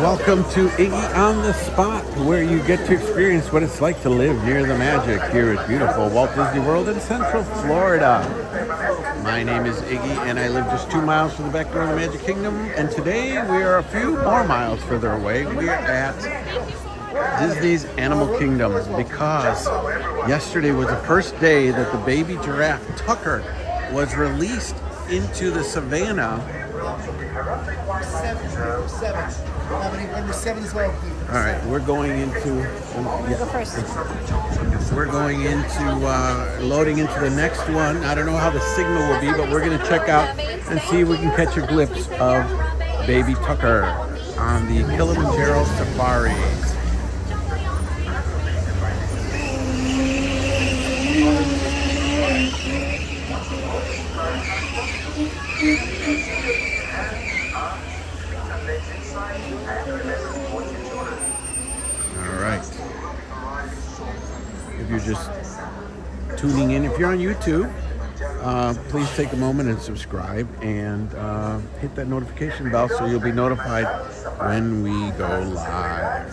Welcome to Iggy on the Spot, where you get to experience what it's like to live near the magic here at beautiful Walt Disney World in Central Florida. My name is Iggy, and I live just 2 miles from the back door of the Magic Kingdom. And today we are a few more miles further away. We are at Disney's Animal Kingdom because yesterday was the first day that the baby giraffe Tucker was released into the savannah. Number seven as well. All right, we're going into. Go first. We're going into loading into the next one. I don't know how the signal will be, but we're going to check out and see if we can catch a glimpse of baby Tucker on the Kilamanjaro Safari. All right. If you're just tuning in, if you're on YouTube, please take a moment and subscribe and hit that notification bell so you'll be notified when we go live.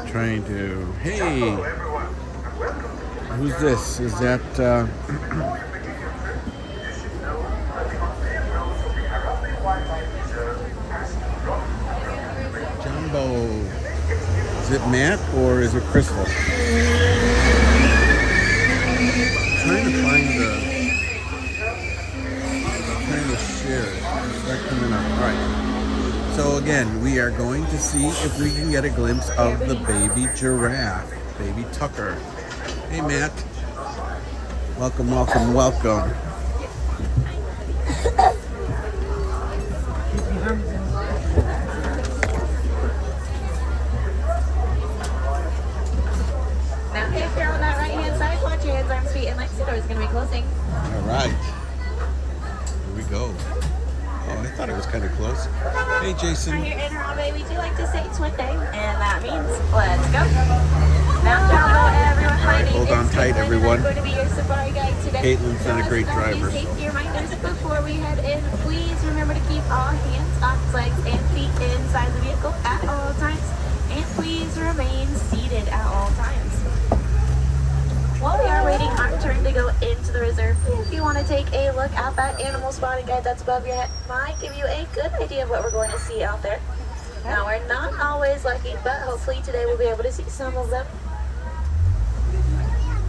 Trying to, hey, who's this? Is that Jumbo? Is it Matt or is it Crystal? Trying to find trying to share. Start coming up. All right. So again, we are going to see if we can get a glimpse of the baby giraffe, baby Tucker. Hey, Matt. Welcome, welcome, welcome. Now, if you're on that right-hand side, watch your hands, arms, feet, and legs. The door is going to be closing. All right. Here we go. Oh, I thought it was kind of close. Hey, Jason. Right here in Harambe, we do like to say twin day, and that means let's go. Now, Jumbo, everyone, my name Hold on is tight, Caitlin, everyone. And I'm going to be your safari guide today. Caitlin's not a great driver. Safety reminders before we head in. Please remember to keep all hands, arms, legs, and feet inside the vehicle at all times, and please remain seated at all times. While we are waiting our turn to go into the reserve, if you want to take a look at that animal spotting guide that's above your head, might give you a good idea of what we're going to see out there. Now, we're not always lucky, but hopefully today we'll be able to see some of them.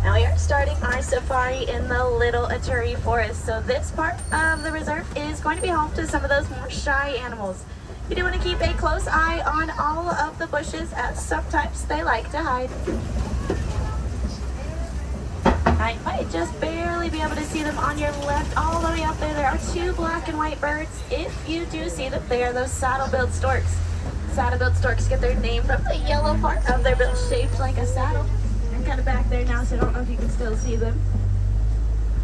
Now we are starting our safari in the Little Aturi Forest. So this part of the reserve is going to be home to some of those more shy animals. You do want to keep a close eye on all of the bushes, as sometimes they like to hide. I might just barely be able to see them on your left. All the way up there, there are two black and white birds. If you do see them, they are those saddle-billed storks. Saddle-billed storks get their name from the yellow part of their bill shaped like a saddle. They're kind of back there now, so I don't know if you can still see them.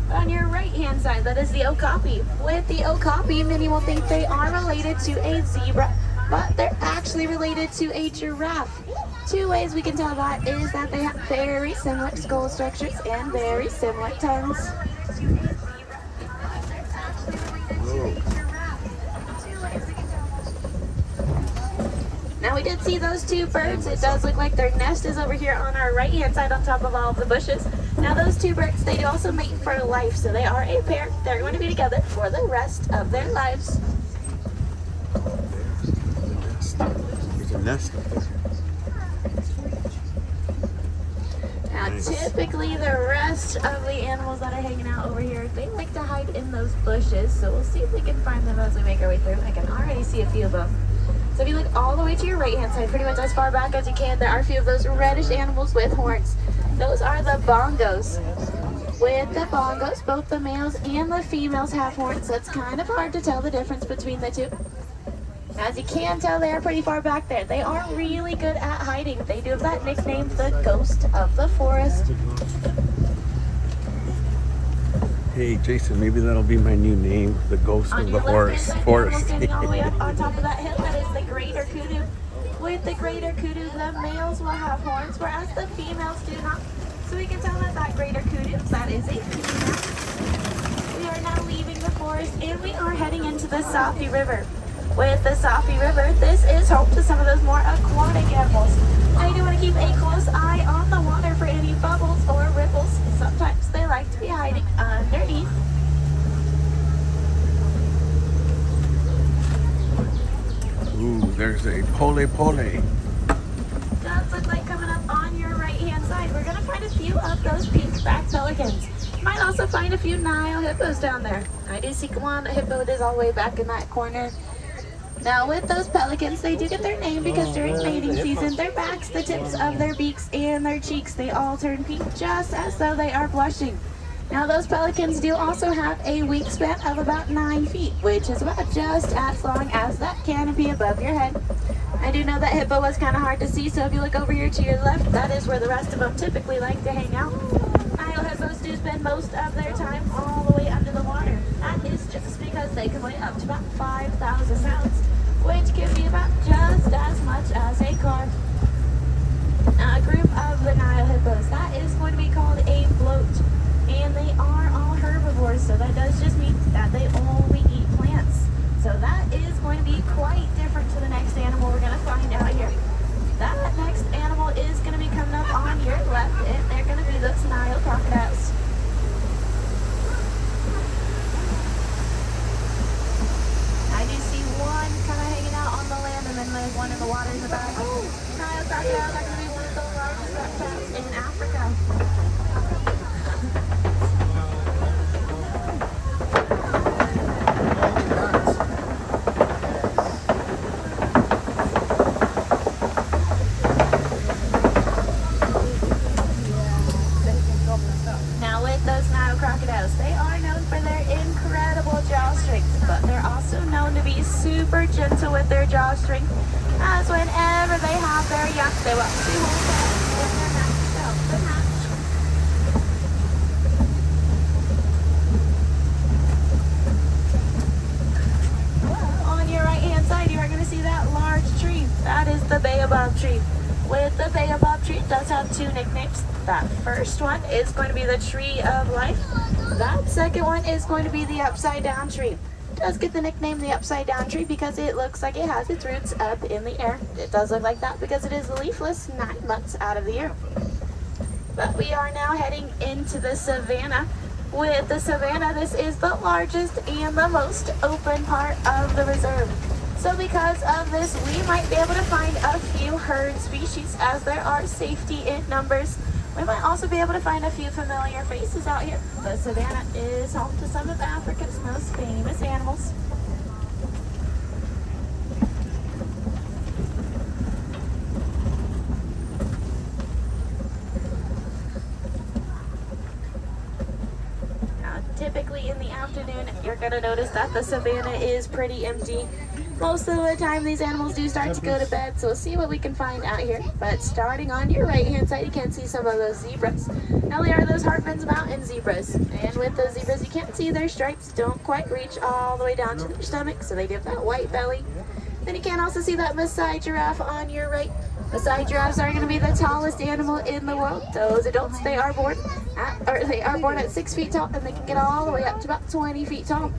But on your right-hand side, that is the okapi. With the okapi, many will think they are related to a zebra, but they're actually related to a giraffe. Two ways we can tell that is that they have very similar skull structures and very similar tongues. Whoa. Now we did see those two birds. It does look like their nest is over here on our right-hand side on top of all of the bushes. Now those two birds, they do also mate for life, so they are a pair. They're going to be together for the rest of their lives. There's a nest up there. Now, typically the rest of the animals that are hanging out over here, they like to hide in those bushes. So we'll see if we can find them as we make our way through. I can already see a few of them. So if you look all the way to your right-hand side, pretty much as far back as you can, there are a few of those reddish animals with horns. Those are the bongos. With the bongos, both the males and the females have horns, so it's kind of hard to tell the difference between the two. As you can tell, they are pretty far back there. They are really good at hiding. They do have that nickname, the ghost of the forest. Hey, Jason, maybe that'll be my new name, the Ghost of the Forest. Standing all the way up on top of that hill, that is the greater kudu. With the greater kudu, the males will have horns, whereas the females do not. So we can tell that that greater kudu, that is a female. We are now leaving the forest and we are heading into the Safi River. With the Safi River, this is home to some of those more aquatic animals. Now you do want to keep a close eye on the water for any bubbles or ripples. Sometimes they like to be hiding underneath. Ooh, there's a pole pole. Does look like coming up on your right hand side. We're going to find a few of those pink-backed pelicans. Might also find a few Nile hippos down there. I do see one hippo is all the way back in that corner. Now with those pelicans, they do get their name because during mating season, their backs, the tips of their beaks, and their cheeks, they all turn pink just as though they are blushing. Now those pelicans do also have a wingspan of about 9 feet, which is about just as long as that canopy above your head. I do know that hippo was kind of hard to see, so if you look over here to your left, that is where the rest of them typically like to hang out. Nile hippos do spend most of their time all the way under the water. That is just because they can weigh up to about 5,000 pounds, which can be about just as much as a car. Now, a group of the Nile hippos, that is going to be called a float, and they are all herbivores, so that does just mean that they only eat plants. So that is going to be quite different to the next animal we're going to find out here. That next animal is going to be coming up on your left, and they're going to be those Nile crocodiles. I do see one kind of hanging out on the land, and then there's one in the water in the back. Nile crocodiles are going to be one of the largest reptiles in Africa. Now with those Nile crocodiles, they are known for their incredible jaw strength, but they're also known to be super gentle with their jaw strength, as whenever they have their young, they will actually hold them in their hatch to help them hatch. On your right hand side, you are going to see that large tree. That is the baobab tree. With the baobab tree, it does have 2 nicknames. That first one is going to be the tree of life. That second one is going to be the upside down tree. It does get the nickname the upside down tree because it looks like it has its roots up in the air. It does look like that because it is leafless 9 months out of the year. But we are now heading into the savannah. With the savannah, this is the largest and the most open part of the reserve. So because of this, we might be able to find a few herd species as there are safety in numbers. We might also be able to find a few familiar faces out here. The savannah is home to some of Africa's most famous animals. Now, typically in the afternoon, you're going to notice that the savannah is pretty empty. Most of the time, these animals do start to go to bed, so we'll see what we can find out here. But starting on your right-hand side, you can see some of those zebras. Now, they are those Hartman's Mountain zebras. And with those zebras, you can't see their stripes don't quite reach all the way down to their stomach, so they do have that white belly. Then you can also see that Maasai giraffe on your right. Maasai giraffes are going to be the tallest animal in the world. Those adults, they are born at 6 feet tall, and they can get all the way up to about 20 feet tall.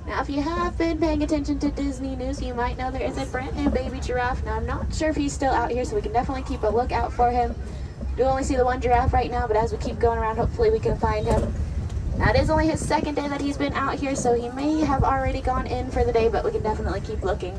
Now, if you have been paying attention to Disney news, you might know there is a brand new baby giraffe. Now, I'm not sure if he's still out here, so we can definitely keep a lookout for him. We do only see the one giraffe right now, but as we keep going around, hopefully we can find him. Now, it is only his 2nd day that he's been out here, so he may have already gone in for the day, but we can definitely keep looking.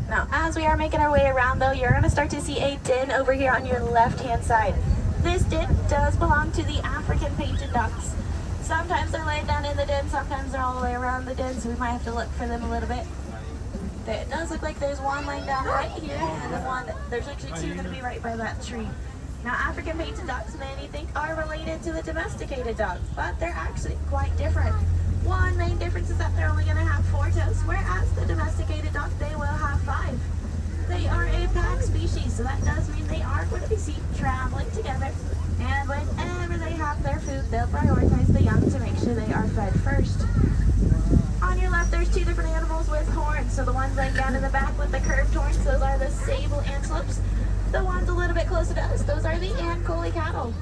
Now, as we are making our way around, though, you're going to start to see a den over here on your left-hand side. This den does belong to the African painted ducks. Sometimes they're laid down in the den, sometimes they're all the way around the den, so we might have to look for them a little bit. It does look like there's one laying down right here, and there's actually 2 going to be right by that tree. Now, African painted ducks, many think, are related to the domesticated dogs, but they're actually quite different. One main difference is that they're only going to have 4 toes, whereas the domesticated dog, they will have 5. They are a pack species, so that does mean they are going to be seen traveling together. And whenever they have their food, they'll prioritize the young to make sure they are fed first. On your left, there's two different animals with horns. So the ones laying down in the back with the curved horns, those are the sable antelopes. The ones a little bit closer to us, those are the Ankole cattle.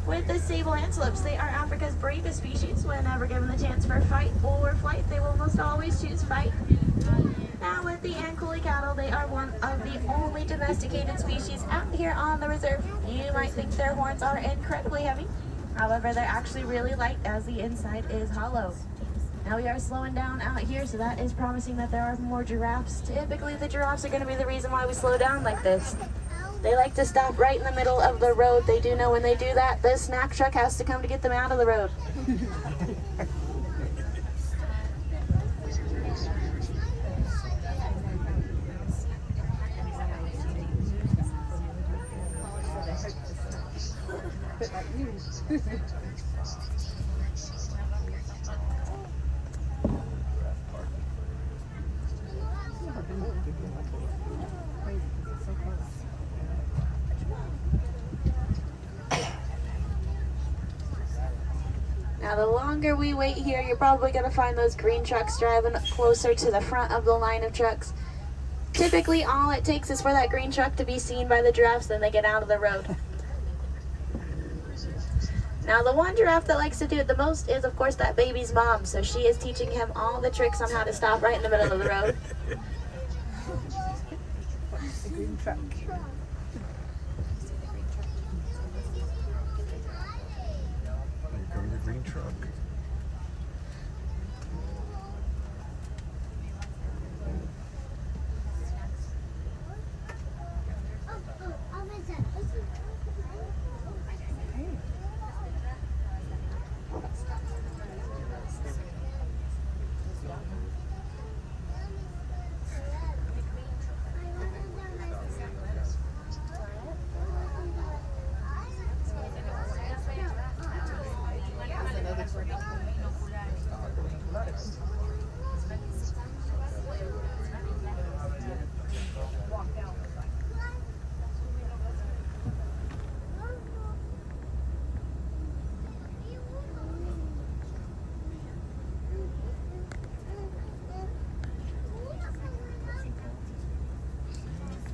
With the sable antelopes, they are Africa's bravest species. Whenever given the chance for fight or flight, they will almost always choose fight. Now with the Ankole cattle, they are one of the only domesticated species out here on the reserve. You might think their horns are incredibly heavy. However, they're actually really light as the inside is hollow. Now we are slowing down out here, so that is promising that there are more giraffes. Typically the giraffes are going to be the reason why we slow down like this. They like to stop right in the middle of the road. They do know when they do that, the snack truck has to come to get them out of the road. Now the longer we wait here, you're probably going to find those green trucks driving closer to the front of the line of trucks. Typically all it takes is for that green truck to be seen by the giraffes, then they get out of the road. Now the one giraffe that likes to do it the most is of course that baby's mom, so she is teaching him all the tricks on how to stop right in the middle of the road. The green truck. Here comes the green truck.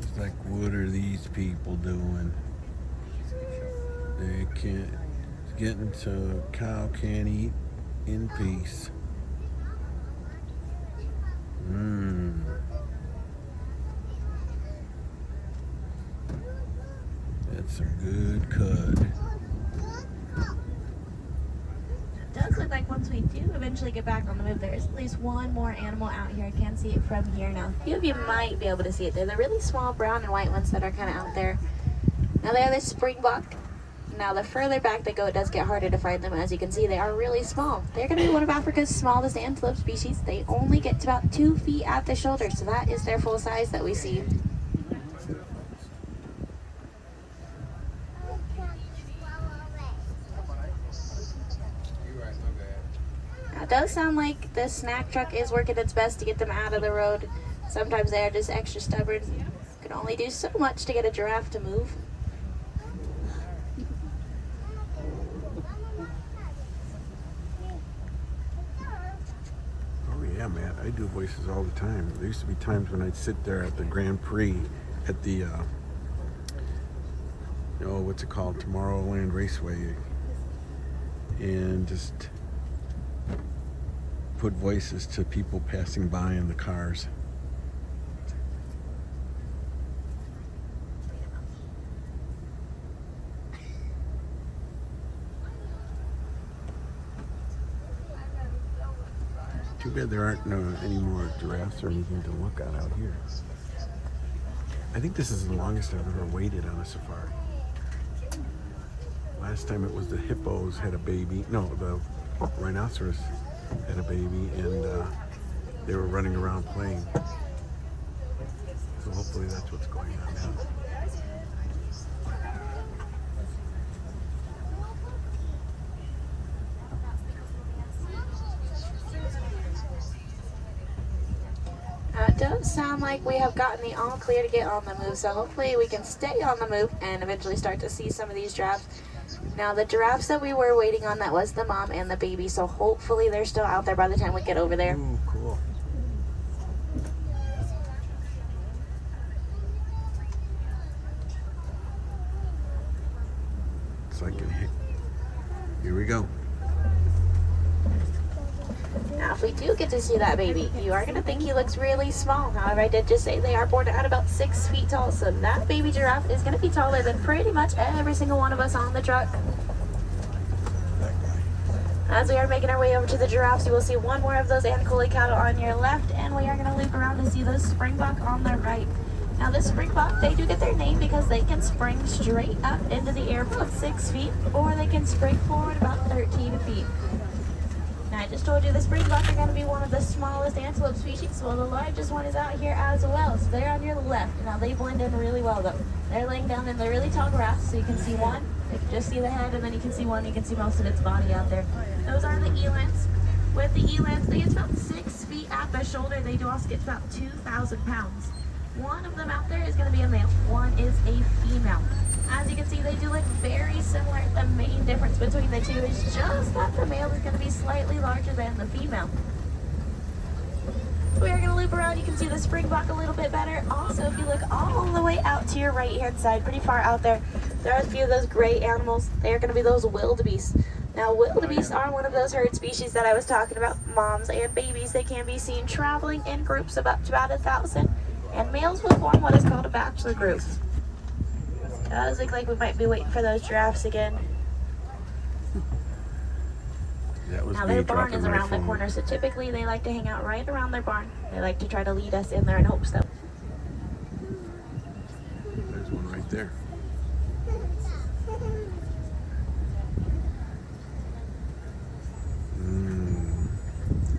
It's like, what are these people doing? They can't, it's getting so cow can't eat in peace. That's a good cut. It does look like once we do eventually get back on the move, there is at least one more animal out here. I can see it from here now. A few of you might be able to see it. They're the really small brown and white ones that are kind of out there. Now they are the springbok. Now the further back they go, it does get harder to find them. As you can see, they are really small. They're going to be one of Africa's smallest antelope species. They only get to about 2 feet at the shoulder, so that is their full size that we see. Now, it does sound like the snack truck is working its best to get them out of the road. Sometimes they are just extra stubborn. Can only do so much to get a giraffe to move. Yeah, man, I do voices all the time. There used to be times when I'd sit there at the Grand Prix at the, what's it called, Tomorrowland Raceway, and just put voices to people passing by in the cars. Too bad there aren't any more giraffes or anything to look at out here. I think this is the longest I've ever waited on a safari. Last time it was the hippos had a baby. No, the rhinoceros had a baby, and they were running around playing. So hopefully that's what's going on now. It does sound like we have gotten the all clear to get on the move, so hopefully we can stay on the move and eventually start to see some of these giraffes. Now the giraffes that we were waiting on, that was the mom and the baby, so hopefully they're still out there by the time we get over there. Ooh, cool. So I can hit. Here we go. Now if we do get to see that baby, you are going to think he looks really small. However, I did just say they are born at about 6 feet tall, so that baby giraffe is going to be taller than pretty much every single one of us on the truck. As we are making our way over to the giraffes, you will see one more of those Ankole cattle on your left, and we are going to loop around to see those springbok on the right. Now the springbok, they do get their name because they can spring straight up into the air about 6 feet, or they can spring forward about 13 feet. Now I just told you the springbok are going to be one of the smallest antelope species. Well, the largest one is out here as well, so they're on your left. Now they blend in really well though. They're laying down in the really tall grass, so you can see one. You can just see the head, and then you can see one. You can see most of its body out there. Those are the elands. With the elands, they get about 6 feet at the shoulder. They do also get about 2,000 pounds. One of them out there is going to be a male. One is a female. As you can see, they do look very similar. The main difference between the two is just that the male is going to be slightly larger than the female. We are going to loop around. You can see the springbok a little bit better. Also, if you look all the way out to your right-hand side, pretty far out there, there are a few of those gray animals. They are going to be those wildebeest. Now, wildebeest are one of those herd species that I was talking about. Moms and babies, they can be seen traveling in groups of up to about 1,000. And males will form what is called a bachelor group. It does look like we might be waiting for those giraffes again. Now their barn is around the corner, so typically they like to hang out right around their barn. They like to try to lead us in there in hopes that... There's one right there.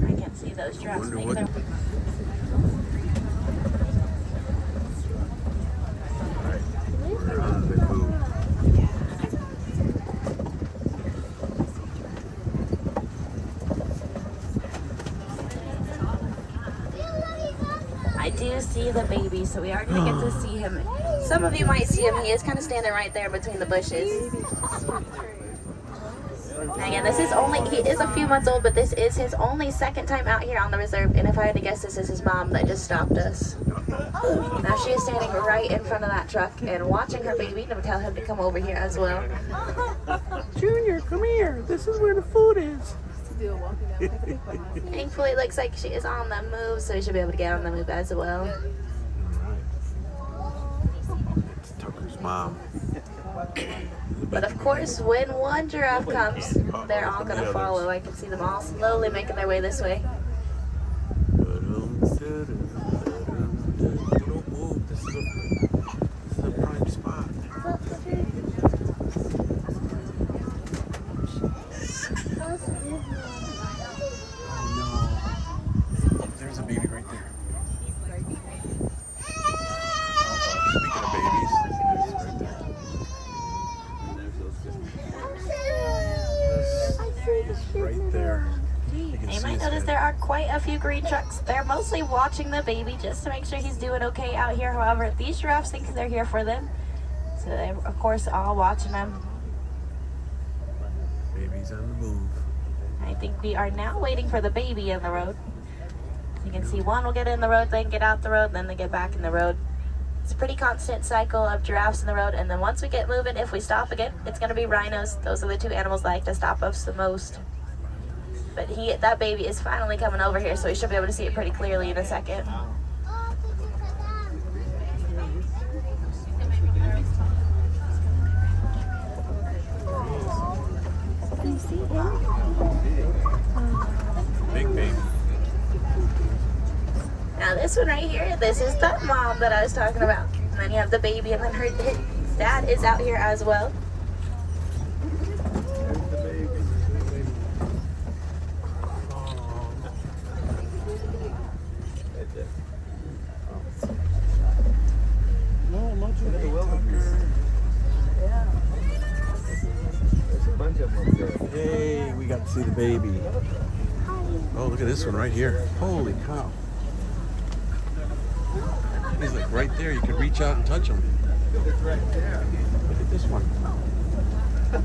I can't see those giraffes make their... We're on the move. I do see the baby, so we are going to get to see him. Some of you might see him. He is kind of standing right there between the bushes. Now again, he is a few months old, but this is his only second time out here on the reserve. And if I had to guess, this is his mom that just stopped us. Now she is standing right in front of that truck and watching her baby to tell him to come over here as well. Junior, come here. This is where the food is. Thankfully, it looks like she is on the move, so we should be able to get on the move as well. It's Tucker's mom. But of course, when one giraffe comes, they're all going to follow. I can see them all slowly making their way this way. This is a prime spot. Oh no. Oh, there's a baby right there. Speaking of babies, there's right there. Right there. You might notice there are quite a few green trucks. They're mostly watching the baby just to make sure he's doing okay out here. However, these giraffes think they're here for them. So they're, of course, all watching them. Baby's on the move. I think we are now waiting for the baby in the road. You can see one will get in the road, then get out the road, then they get back in the road. It's a pretty constant cycle of giraffes in the road. And then once we get moving, if we stop again, it's going to be rhinos. Those are the two animals that like to stop us the most. But that baby is finally coming over here, so we should be able to see it pretty clearly in a second. Big baby. Now this one right here, this is the mom that I was talking about. And then you have the baby, and then his dad is out here as well. Hey, we got to see the baby. Oh, look at this one right here. Holy cow. He's like right there. You can reach out and touch him. Look at this one. A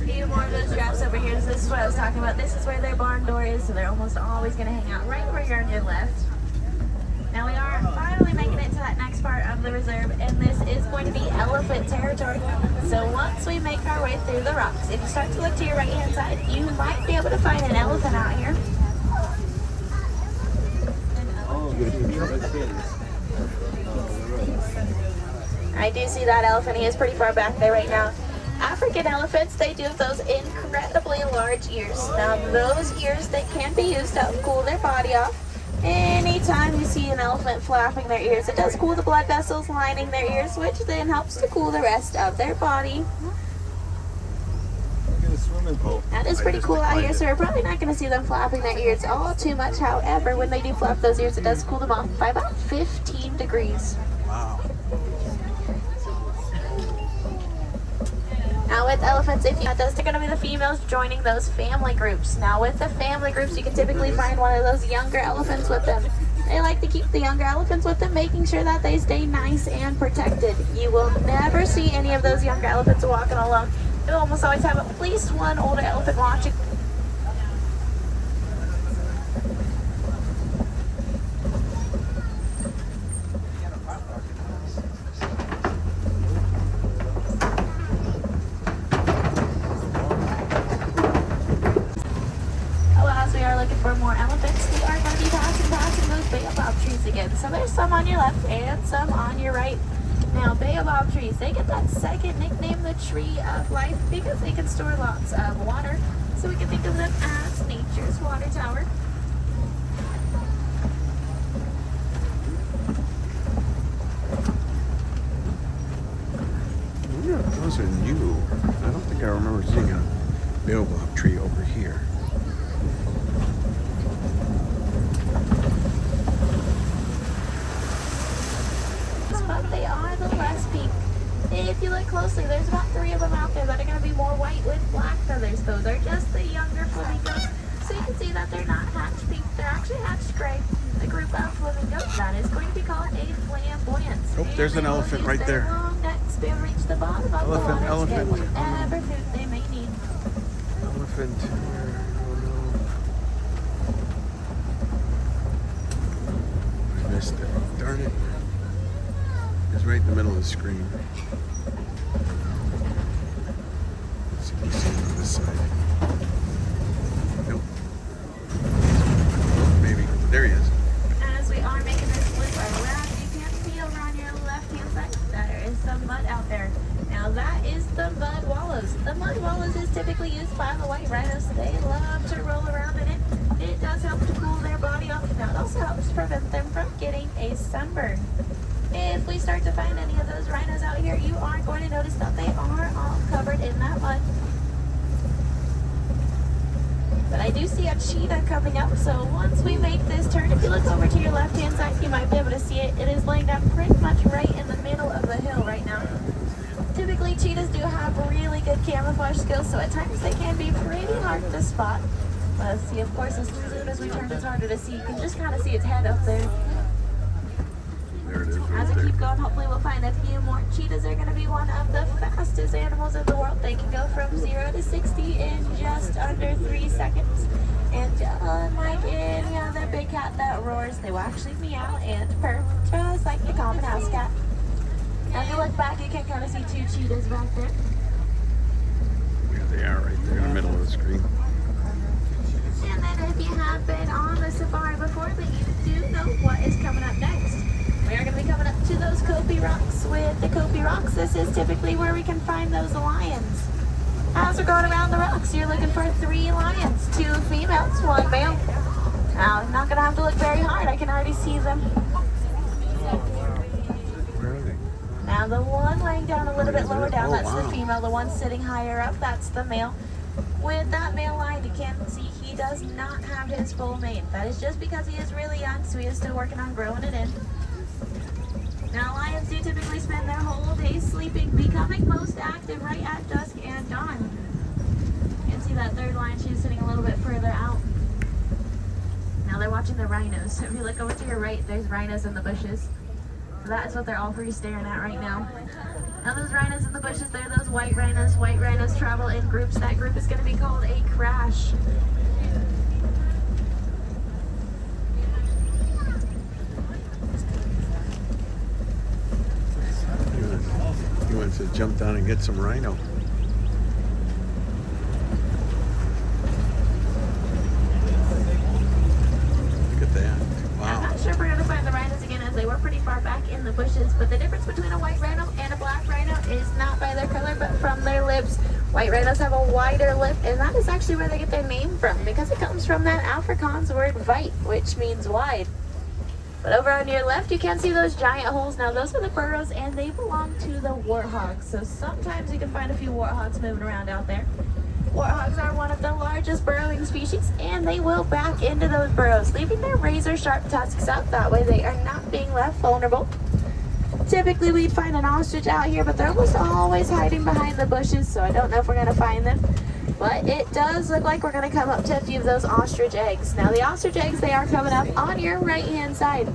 few more of those giraffes over here. This is what I was talking about. This is where their barn door is, so they're almost always going to hang out right where you're on your left. Now we are finally making it to that next part of the reserve, and this is going to be elephant territory. So once we make our way through the rocks, if you start to look to your right hand side, you might be able to find an elephant out here. I do see that elephant. He is pretty far back there right now. African elephants, they do have those incredibly large ears. Now those ears, they can be used to help cool their body off. Anytime you see an elephant flapping their ears, it does cool the blood vessels lining their ears, which then helps to cool the rest of their body. Look at the swimming pool. That is pretty cool out here, so we're probably not going to see them flapping their ears all too much. However, when they do flap those ears, it does cool them off by about 15 degrees. Wow. Now with elephants, they're going to be the females joining those family groups. Now with the family groups, you can typically find one of those younger elephants with them. They like to keep the younger elephants with them, making sure that they stay nice and protected. You will never see any of those younger elephants walking alone. You'll almost always have at least one older elephant watching. For more elephants, we are going to be passing those baobab trees again. So there's some on your left and some on your right. Now baobab trees, they get that second nickname, the tree of life, because they can store lots of water. So we can think of them as nature's water tower. Yeah, those are new. I don't think I remember seeing a baobab tree over here. They are the less pink. If you look closely, there's about 3 of them out there that are going to be more white with black feathers. Those are just the younger flamingos. So you can see that they're not hatched pink, they're actually hatched gray. The group of flamingos, that is going to be called a flamboyant. Oh, there's an elephant right there. Long necks to reach the bottom of the water to get whatever food they may need. Elephant here. Oh no. I missed it. Darn it. It's right in the middle of the screen. Let's see if we see it on this side. Nope. Maybe. There he is. As we are making this loop around, you can see over on your left-hand side, there is some mud out there. Now that is the mud wallows. The mud wallows is typically used by the white rhinos. They love to roll around in it. It does help to cool their body off. Now it also helps prevent them from getting a sunburn. If we start to find any of those rhinos out here, you are going to notice that they are all covered in that mud. But I do see a cheetah coming up, so once we make this turn, if you look over to your left-hand side, you might be able to see it. It is laying down pretty much right in the middle of the hill right now. Typically, cheetahs do have really good camouflage skills, so at times they can be pretty hard to spot. Let's see, of course, as soon as we turn, it's harder to see. You can just kind of see its head up there. There it is. Right As we there. keep going, hopefully we'll find a few more. Cheetahs are going to be one of the fastest animals in the world. They can go from 0 to 60 in just under 3 seconds. And unlike any other big cat that roars, they will actually meow and purr, just like the common house cat. Now if you look back, you can kind of see 2 cheetahs back there. There they are right there in the middle of the screen. And then if you have been on the safari before, then you do know what is coming up next. We are going to be coming up to those Kopi Rocks. With the Kopi Rocks, this is typically where we can find those lions. As we're going around the rocks, you're looking for 3 lions, 2 females, 1 male. Now, I'm not going to have to look very hard. I can already see them. Where are they? Now, the one laying down a little bit lower down, Oh, that's wow. the female. The one sitting higher up, that's the male. With that male lion, you can see he does not have his full mane. That is just because he is really young, so he is still working on growing it in. Now, lions do typically spend their whole day sleeping, becoming most active right at dusk and dawn. You can see that third lion, she's sitting a little bit further out. Now they're watching the rhinos. So if you look over to your right, there's rhinos in the bushes. That is what they're all three staring at right now. Now those rhinos in the bushes there, those white rhinos. White rhinos travel in groups. That group is going to be called a crash. He wants to jump down and get some rhino. Look at that. I'm Wow. not sure if we're going to find the rhinos again, as they were pretty far back in the bushes, but the difference between a white rhino and a black rhino is not by their color, but from their lips. White rhinos have a wider lip, and that is actually where they get their name from, because it comes from that Afrikaans word "weit," which means wide. But over on your left, you can see those giant holes. Now, those are the burrows, and they belong to the warthogs. So sometimes you can find a few warthogs moving around out there. Warthogs are one of the largest burrowing species, and they will back into those burrows, leaving their razor-sharp tusks out. That way they are not being left vulnerable. Typically, we'd find an ostrich out here, but they're almost always hiding behind the bushes, so I don't know if we're going to find them. But it does look like we're going to come up to a few of those ostrich eggs. Now, the ostrich eggs, they are coming up on your right-hand side.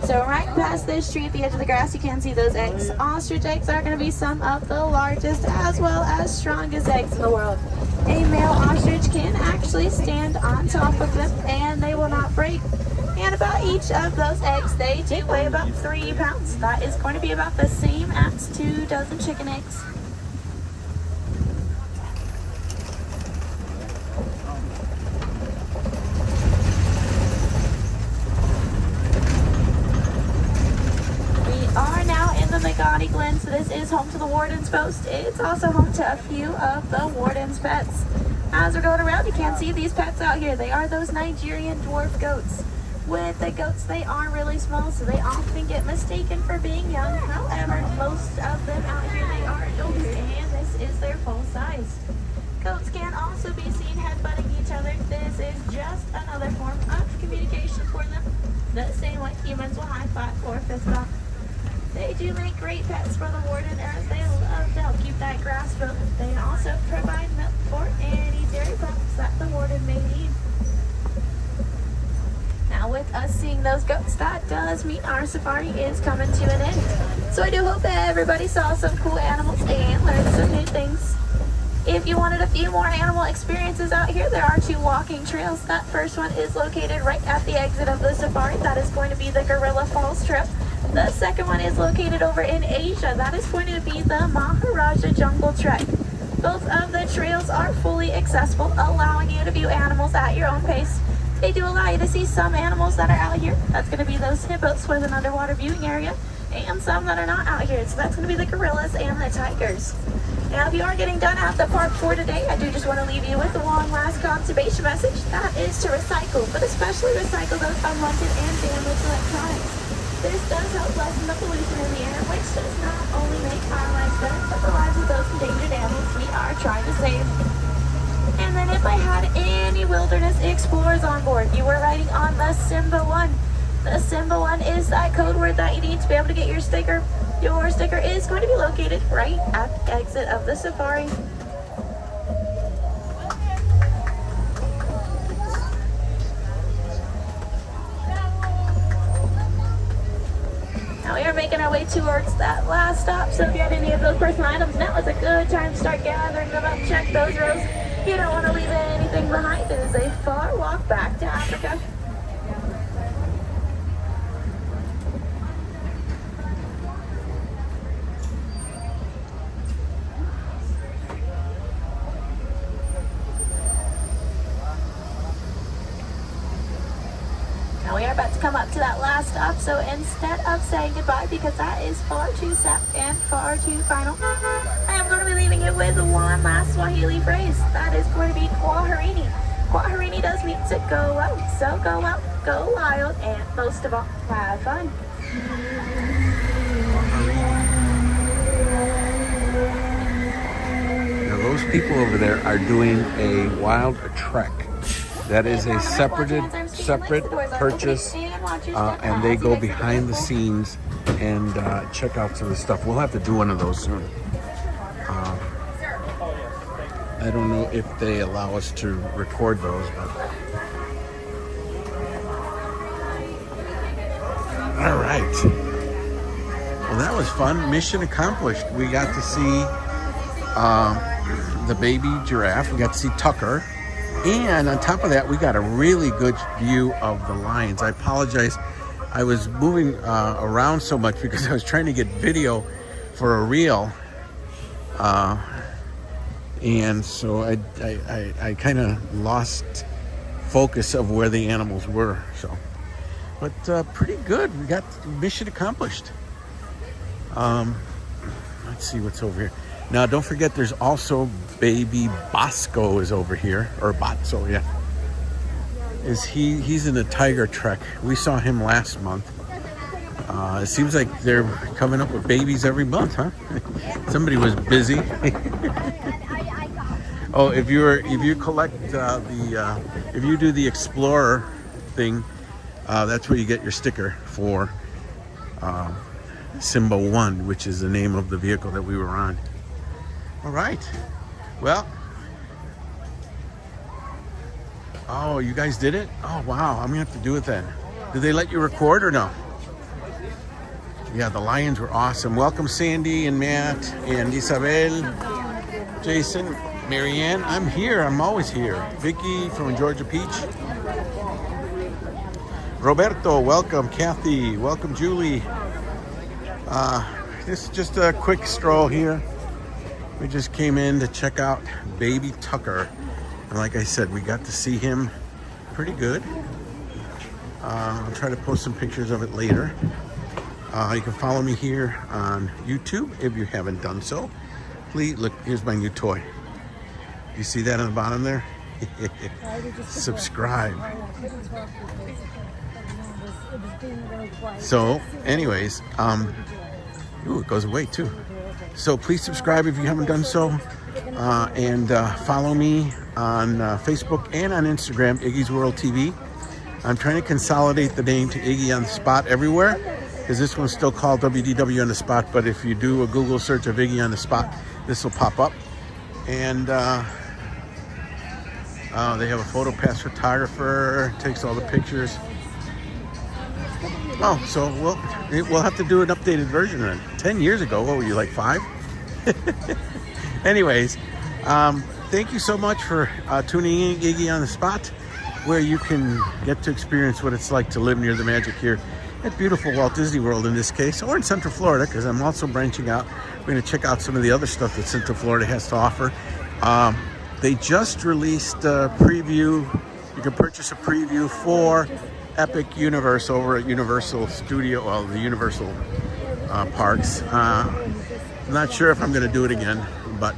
So right past this tree at the edge of the grass, you can see those eggs. Ostrich eggs are going to be some of the largest as well as strongest eggs in the world. A male ostrich can actually stand on top of them, and they will not break. And about each of those eggs, they do weigh about 3 pounds. That is going to be about the same as 2 dozen chicken eggs. Magani Glen, so this is home to the Warden's Post. It's also home to a few of the Warden's pets. As we're going around, you can see these pets out here. They are those Nigerian dwarf goats. With the goats, they are really small, so they often get mistaken for being young. However, most of them out here, they are adults, and this is their full size. Goats can also be seen headbutting each other. This is just another form of communication for them. The same way humans will high five or fist bump. They do make great pets for the Warden, as they love to help keep that grass filled. They also provide milk for any dairy products that the Warden may need. Now, with us seeing those goats, that does mean our safari is coming to an end. So I do hope that everybody saw some cool animals and learned some new things. If you wanted a few more animal experiences out here, there are 2 walking trails. That first one is located right at the exit of the safari. That is going to be the Gorilla Falls Trail. The second one is located over in Asia. That is going to be the Maharaja Jungle Trek. Both of the trails are fully accessible, allowing you to view animals at your own pace. They do allow you to see some animals that are out here. That's going to be those hippos with an underwater viewing area, and some that are not out here. So that's going to be the gorillas and the tigers. Now, if you are getting done at the park for today, I do just want to leave you with one last conservation message. That is to recycle, but especially recycle those unwanted and damaged electronics. This does help lessen the pollution in the air, which does not only make our lives better, but the lives of those endangered animals we are trying to save. And then if I had any wilderness explorers on board, you were riding on the Simba 1. The Simba 1 is that code word that you need to be able to get your sticker. Your sticker is going to be located right at the exit of the safari. Now we are making our way towards that last stop, so if you had any of those personal items, now is a good time to start gathering them up. Check those rows. You don't want to leave anything behind. It is a far walk back to Africa. Now we are about to come up to that last stop, so instead of saying goodbye, because that is far too sad and far too final, I am going to be leaving you with one last Swahili phrase. That is going to be Kwaherini. Kwaherini does mean to go out, so go out, go wild, and most of all, have fun. Now those people over there are doing a wild trek. That is a separate purchase, and they go behind the scenes and check out some of the stuff. We'll have to do one of those soon. I don't know if they allow us to record those, but all right. Well, that was fun. Mission accomplished. We got to see the baby giraffe. We got to see Tucker. And on top of that, we got a really good view of the lions. I apologize. I was moving around so much because I was trying to get video for a reel. And so I kind of lost focus of where the animals were. So, but pretty good. We got mission accomplished. Let's see what's over here. Now, don't forget, there's also baby Bosco is over here, or Botso, yeah. He's in the Tiger Trek. We saw him last month. It seems like they're coming up with babies every month, huh? Somebody was busy. Oh, if you collect if you do the Explorer thing, that's where you get your sticker for Simba 1, which is the name of the vehicle that we were on. All right. Well. Oh, you guys did it? Oh, wow. I'm going to have to do it then. Did they let you record or no? Yeah, the lions were awesome. Welcome, Sandy and Matt and Isabel, Jason, Marianne. I'm here. I'm always here. Vicky from Georgia Peach. Roberto, welcome. Kathy, welcome. Julie. This is just a quick stroll here. We just came in to check out baby Tucker. And like I said, we got to see him pretty good. I'll try to post some pictures of it later. You can follow me here on YouTube if you haven't done so. Please look, here's my new toy. You see that on the bottom there? Subscribe. So anyways, ooh, it goes away too. So please subscribe if you haven't done so, and follow me on Facebook and on Instagram, Iggy's World TV. I'm trying to consolidate the name to Iggy on the Spot everywhere, because this one's still called WDW on the Spot, but if you do a Google search of Iggy on the Spot, this will pop up. And they have a photo pass photographer, takes all the pictures. Oh, so we'll have to do an updated version then. 10 years ago, what were you, like 5? Anyways, thank you so much for tuning in Iggy on the Spot, where you can get to experience what it's like to live near the magic here at beautiful Walt Disney World in this case, or in Central Florida, because I'm also branching out. We're going to check out some of the other stuff that Central Florida has to offer. They just released a preview. You can purchase a preview for Epic Universe over at Universal Studio, well, the Universal parks. I'm not sure if I'm going to do it again, but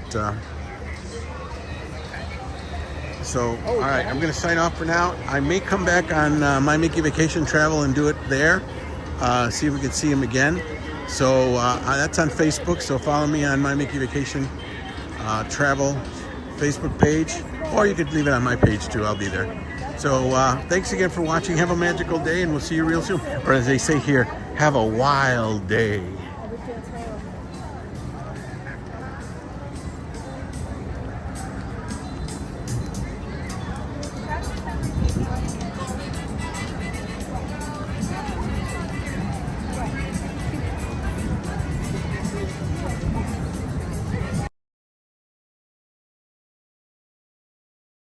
so all right, I'm going to sign off for now. I may come back on My Mickey Vacation Travel and do it there, see if we can see him again. So that's on Facebook, so follow me on My Mickey Vacation Travel Facebook page, or you could leave it on my page too. I'll be there. So thanks again for watching. Have a magical day, and we'll see you real soon. Or as they say here, have a wild day.